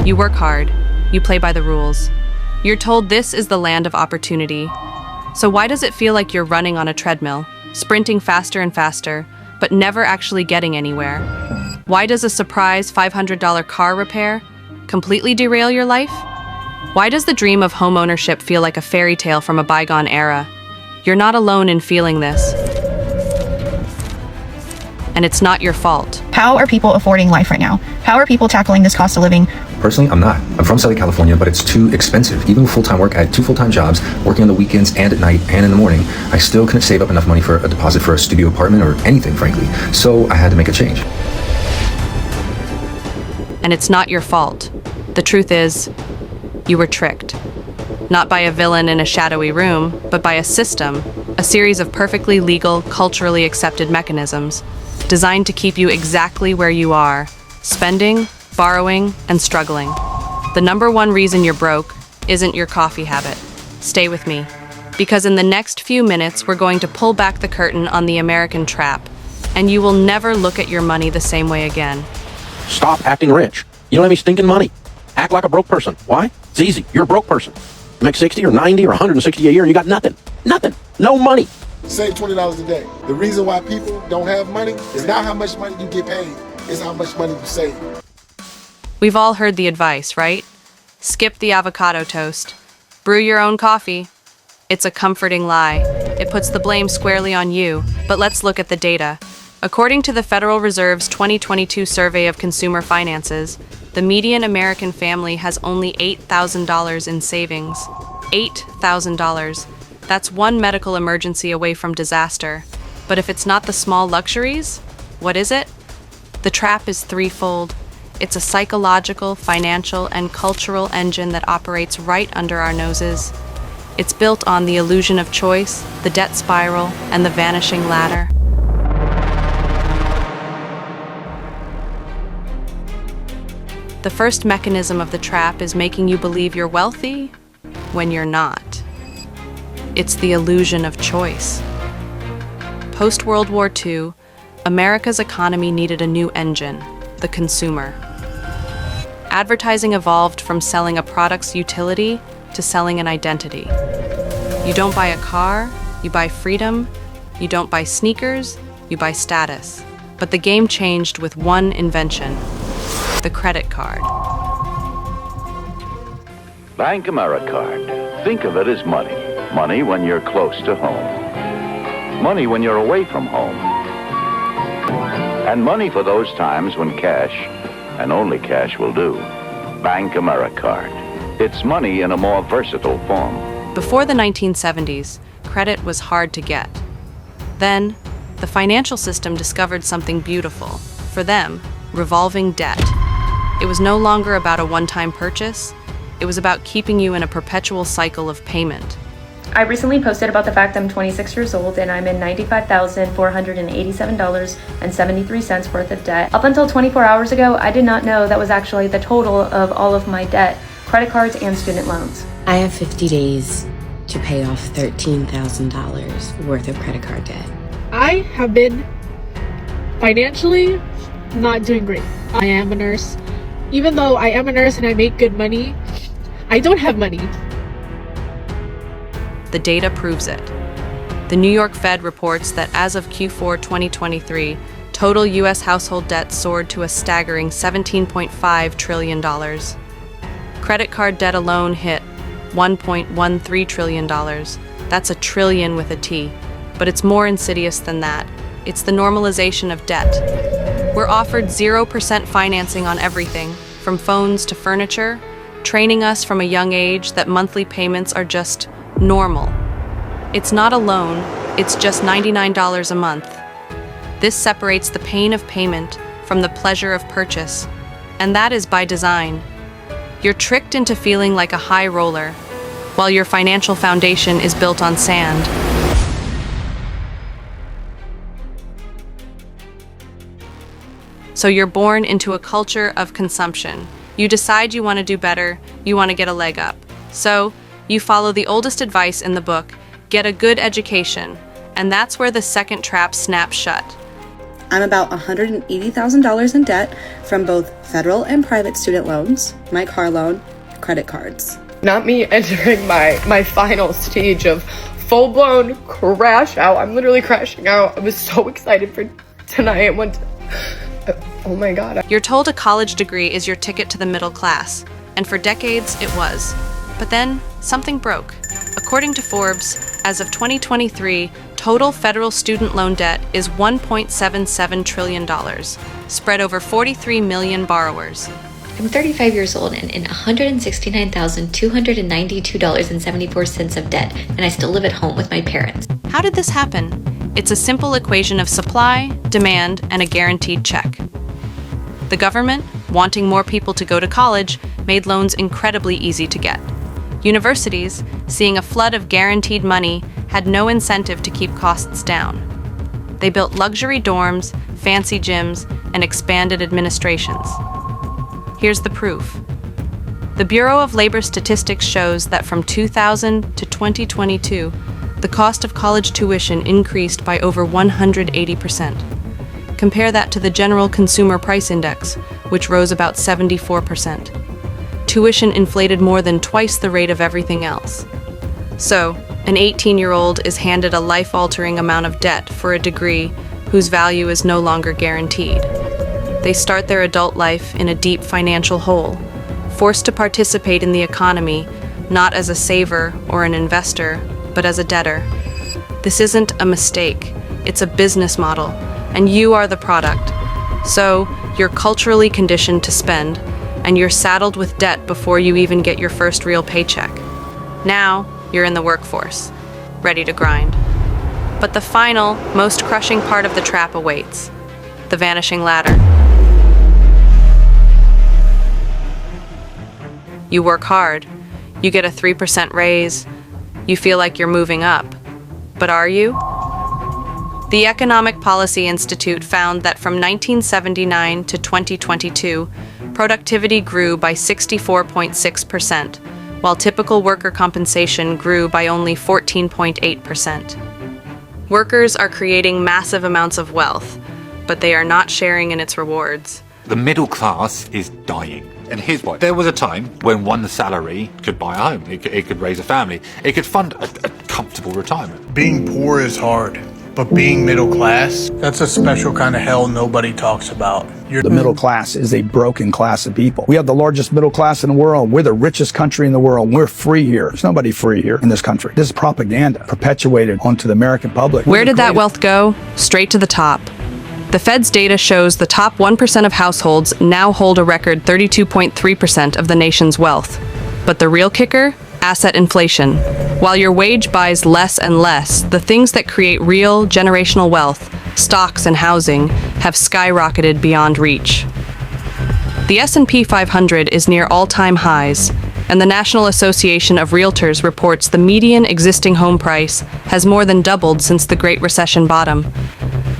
You work hard. You play by the rules. You're told this is the land of opportunity. So why does it feel like you're running on a treadmill, sprinting faster and faster, but never actually getting anywhere? Why does a surprise $500 car repair completely derail your life? Why does the dream of homeownership feel like a fairy tale from a bygone era? You're not alone in feeling this. And it's not your fault. How are people affording life right now? How are people tackling this cost of living? Personally, I'm not. I'm from Southern California, but it's too expensive. Even with full-time work, I had 2 full-time jobs, working on the weekends and at night and in the morning. I still couldn't save up enough money for a deposit for a studio apartment or anything, frankly. So I had to make a change. And it's not your fault. The truth is, you were tricked. Not by a villain in a shadowy room, but by a system, a series of perfectly legal, culturally accepted mechanisms, designed to keep you exactly where you are, spending, borrowing, and struggling. The number one reason you're broke isn't your coffee habit. Stay with me, because in the next few minutes, we're going to pull back the curtain on the American trap, and you will never look at your money the same way again. Stop acting rich. You don't have any stinking money. Act like a broke person. Why? It's easy. You're a broke person. You make 60 or 90 or 160 a year and you got nothing. Nothing. No money. Save $20 a day. The reason why people don't have money is not how much money you get paid, it's how much money you save. We've all heard the advice, right? Skip the avocado toast. Brew your own coffee. It's a comforting lie. It puts the blame squarely on you, but let's look at the data. According to the Federal Reserve's 2022 survey of consumer finances, the median American family has only $8,000 in savings. $8,000. That's one medical emergency away from disaster. But if it's not the small luxuries, what is it? The trap is threefold. It's a psychological, financial, and cultural engine that operates right under our noses. It's built on the illusion of choice, the debt spiral, and the vanishing ladder. The first mechanism of the trap is making you believe you're wealthy when you're not. It's the illusion of choice. Post-World War II, America's economy needed a new engine, the consumer. Advertising evolved from selling a product's utility to selling an identity. You don't buy a car, you buy freedom. You don't buy sneakers, you buy status. But the game changed with one invention: the credit card. Bank AmeriCard. Think of it as money. Money when you're close to home. Money when you're away from home. And money for those times when cash, and only cash, will do. Bank AmeriCard. It's money in a more versatile form. Before the 1970s, credit was hard to get. Then, the financial system discovered something beautiful. For them, revolving debt. It was no longer about a one-time purchase. It was about keeping you in a perpetual cycle of payment. I recently posted about the fact I'm 26 years old and I'm in $95,487.73 worth of debt. Up until 24 hours ago, I did not know that was actually the total of all of my debt, credit cards and student loans. I have 50 days to pay off $13,000 worth of credit card debt. I have been financially not doing great. I am a nurse. Even though I am a nurse and I make good money, I don't have money. The data proves it. The New York Fed reports that as of Q4 2023, total U.S. household debt soared to a staggering $17.5 trillion. Credit card debt alone hit $1.13 trillion. That's a trillion with a T. But it's more insidious than that. It's the normalization of debt. We're offered 0% financing on everything, from phones to furniture, training us from a young age that monthly payments are just normal. It's not a loan, it's just $99 a month. This separates the pain of payment from the pleasure of purchase, and that is by design. You're tricked into feeling like a high roller, while your financial foundation is built on sand. So you're born into a culture of consumption. You decide you want to do better, you want to get a leg up. So you follow the oldest advice in the book, get a good education, and that's where the second trap snaps shut. I'm about $180,000 in debt from both federal and private student loans, my car loan, credit cards. Not me entering my final stage of full-blown crash out. I'm literally crashing out. I was so excited for tonight. Oh my God. You're told a college degree is your ticket to the middle class, and for decades it was. But then, something broke. According to Forbes, as of 2023, total federal student loan debt is $1.77 trillion, spread over 43 million borrowers. I'm 35 years old and in $169,292.74 of debt, and I still live at home with my parents. How did this happen? It's a simple equation of supply, demand, and a guaranteed check. The government, wanting more people to go to college, made loans incredibly easy to get. Universities, seeing a flood of guaranteed money, had no incentive to keep costs down. They built luxury dorms, fancy gyms, and expanded administrations. Here's the proof. The Bureau of Labor Statistics shows that from 2000 to 2022, the cost of college tuition increased by over 180%. Compare that to the General Consumer Price Index, which rose about 74%. Tuition inflated more than twice the rate of everything else. So, an 18-year-old is handed a life-altering amount of debt for a degree whose value is no longer guaranteed. They start their adult life in a deep financial hole, forced to participate in the economy, not as a saver or an investor, but as a debtor. This isn't a mistake, it's a business model, and you are the product. So, you're culturally conditioned to spend, and you're saddled with debt before you even get your first real paycheck. Now, you're in the workforce, ready to grind. But the final, most crushing part of the trap awaits: the vanishing ladder. You work hard, you get a 3% raise, you feel like you're moving up. But are you? The Economic Policy Institute found that from 1979 to 2022, productivity grew by 64.6%, while typical worker compensation grew by only 14.8%. Workers are creating massive amounts of wealth, but they are not sharing in its rewards. The middle class is dying. And here's why. There was a time when one salary could buy a home. It could raise a family. It could fund a comfortable retirement. Being poor is hard, but being middle class, that's a special kind of hell nobody talks about. The middle class is a broken class of people. We have the largest middle class in the world. We're the richest country in the world. We're free here. There's nobody free here in this country. This is propaganda perpetuated onto the American public. Where did that wealth go? Straight to the top. The Fed's data shows the top 1% of households now hold a record 32.3% of the nation's wealth. But the real kicker? Asset inflation. While your wage buys less and less, the things that create real generational wealth, stocks and housing, have skyrocketed beyond reach. The S&P 500 is near all-time highs, and the National Association of Realtors reports the median existing home price has more than doubled since the Great Recession bottom.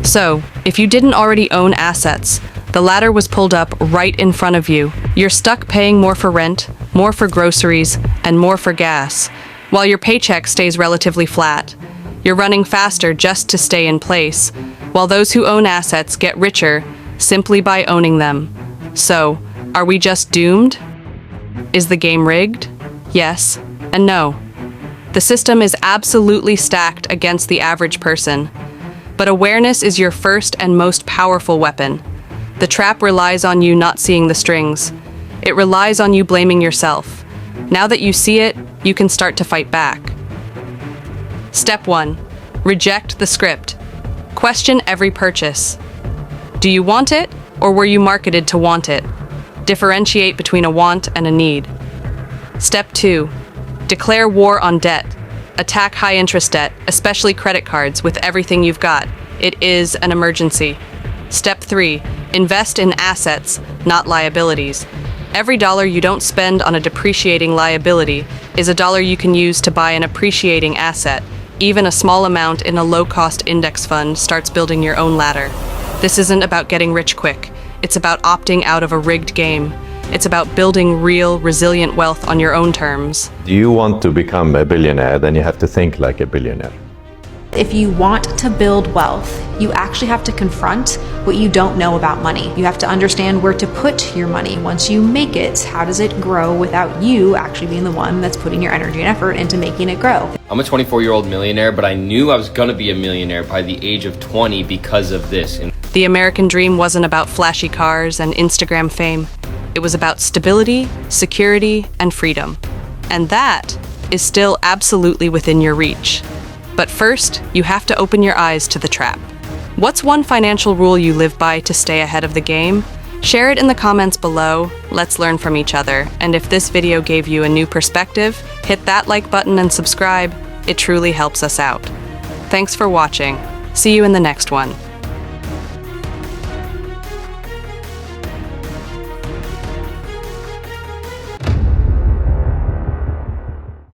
So, if you didn't already own assets, the ladder was pulled up right in front of you. You're stuck paying more for rent, more for groceries, and more for gas, while your paycheck stays relatively flat. You're running faster just to stay in place, while those who own assets get richer simply by owning them. So, are we just doomed? Is the game rigged? Yes and no. The system is absolutely stacked against the average person. But awareness is your first and most powerful weapon. The trap relies on you not seeing the strings. It relies on you blaming yourself. Now that you see it, you can start to fight back. Step 1. Reject the script. Question every purchase. Do you want it, or were you marketed to want it? Differentiate between a want and a need. Step 2. Declare war on debt. Attack high-interest debt, especially credit cards, with everything you've got. It is an emergency. Step 3. Invest in assets, not liabilities. Every dollar you don't spend on a depreciating liability is a dollar you can use to buy an appreciating asset. Even a small amount in a low-cost index fund starts building your own ladder. This isn't about getting rich quick. It's about opting out of a rigged game. It's about building real, resilient wealth on your own terms. Do you want to become a billionaire, then you have to think like a billionaire. If you want to build wealth, you actually have to confront what you don't know about money. You have to understand where to put your money. Once you make it, how does it grow without you actually being the one that's putting your energy and effort into making it grow? I'm a 24-year-old millionaire, but I knew I was gonna be a millionaire by the age of 20 because of this. The American dream wasn't about flashy cars and Instagram fame. It was about stability, security, and freedom. And that is still absolutely within your reach. But first, you have to open your eyes to the trap. What's one financial rule you live by to stay ahead of the game? Share it in the comments below. Let's learn from each other. And if this video gave you a new perspective, hit that like button and subscribe. It truly helps us out. Thanks for watching. See you in the next one.